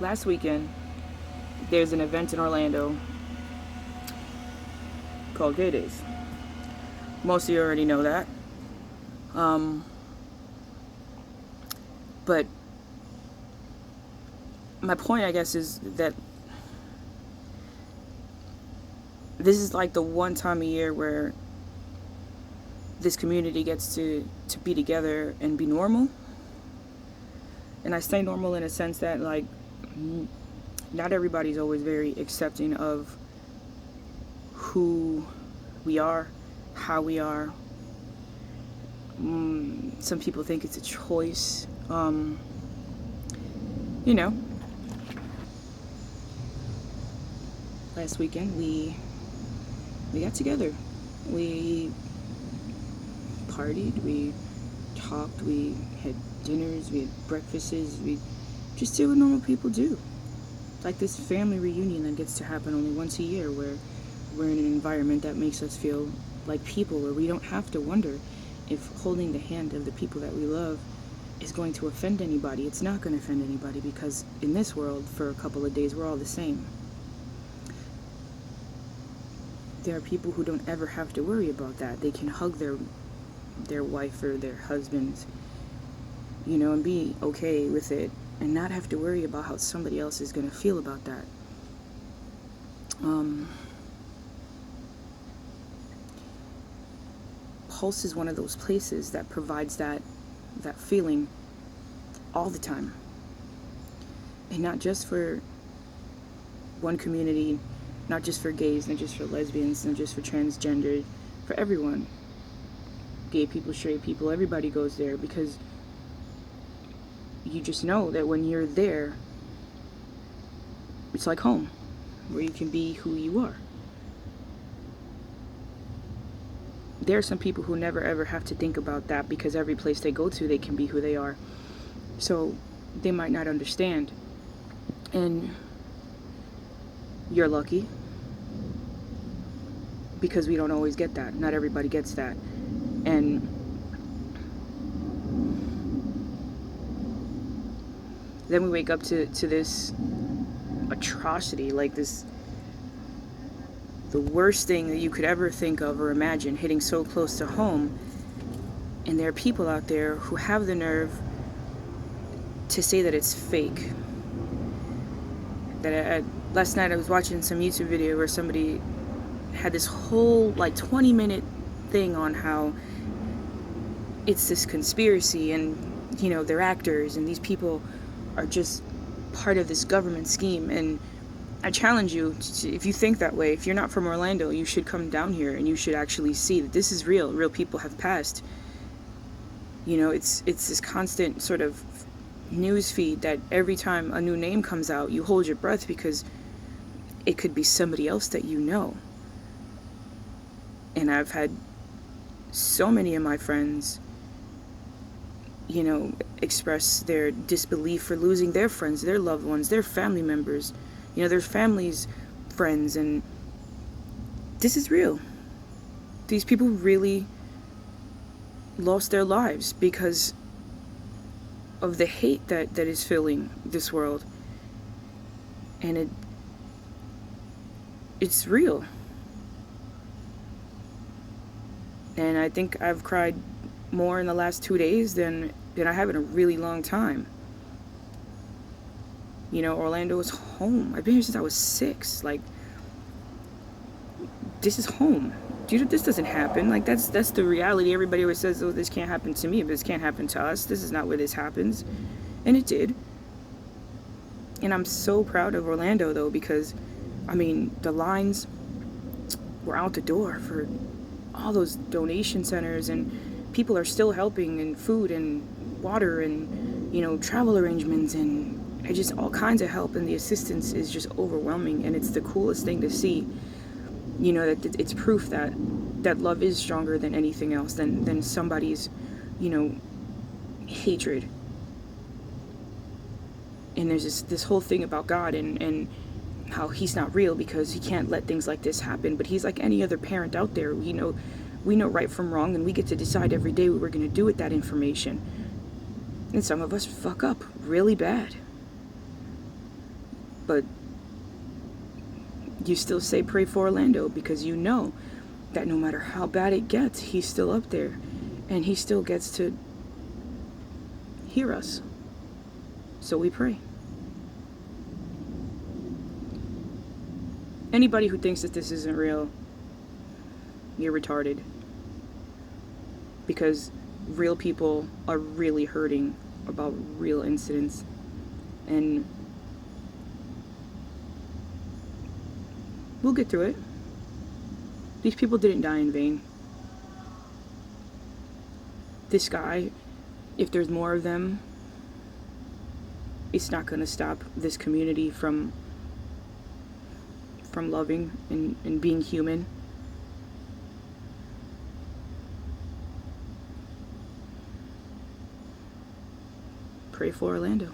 last weekend, there's an event in Orlando called Gay Days. Most of you already know that. But my point, I guess, is that this is like the one time a year where this community gets to be together and be normal. And I say normal in a sense that, like, not everybody's always very accepting of who we are, how we are. Some people think it's a choice. You know, last weekend we got together. We partied, we talked, we had dinners, we had breakfasts, we just did what normal people do. Like this family reunion that gets to happen only once a year, where we're in an environment that makes us feel like people, where we don't have to wonder if holding the hand of the people that we love is going to offend anybody. It's not going to offend anybody, because in this world, for a couple of days, we're all the same. There are people who don't ever have to worry about that. They can hug their wife or their husband, and be okay with it, and not have to worry about how somebody else is going to feel about that. Pulse is one of those places that provides that feeling all the time. And not just for one community, not just for gays, not just for lesbians, not just for transgender, for everyone. Gay people, straight people, everybody goes there, because you just know that when you're there, it's like home, where you can be who you are. There are some people who never ever have to think about that, because every place they go to, they can be who they are. So they might not understand. And you're lucky, because we don't always get that. Not everybody gets that. And then we wake up to this atrocity, like this, the worst thing that you could ever think of or imagine, hitting so close to home. And there are people out there who have the nerve to say that it's fake. Last night I was watching some YouTube video where somebody had this whole 20-minute thing on how it's this conspiracy, and they're actors, and these people are just part of this government scheme. And I challenge you if you think that way, if you're not from Orlando, you should come down here and you should actually see that this is real. Real people have passed. It's this constant sort of news feed that every time a new name comes out, you hold your breath, because it could be somebody else that you know. And I've had so many of my friends, express their disbelief for losing their friends, their loved ones, their family members, their families, friends. And this is real. These people really lost their lives because of the hate that is filling this world. And it's real. And I think I've cried more in the last 2 days than I have in a really long time. Orlando is home. I've been here since I was 6. This is home. This doesn't happen. That's the reality. Everybody always says, oh, this can't happen to me, but this can't happen to us. This is not where this happens. And it did. And I'm so proud of Orlando, though, because, the lines were out the door for all those donation centers, and people are still helping, and food and water and, travel arrangements, and just all kinds of help. And the assistance is just overwhelming. And it's the coolest thing to see, that it's proof that love is stronger than anything else, than somebody's, hatred. And there's this whole thing about God and how he's not real because he can't let things like this happen. But he's like any other parent out there. We know right from wrong, and we get to decide every day what we're going to do with that information. And some of us fuck up really bad. But you still say pray for Orlando because you know that no matter how bad it gets, he's still up there and he still gets to hear us. So we pray. Anybody who thinks that this isn't real, you're retarded. Because real people are really hurting about real incidents. And we'll get through it. These people didn't die in vain. This guy, if there's more of them, it's not going to stop this community from loving and being human. Pray for Orlando.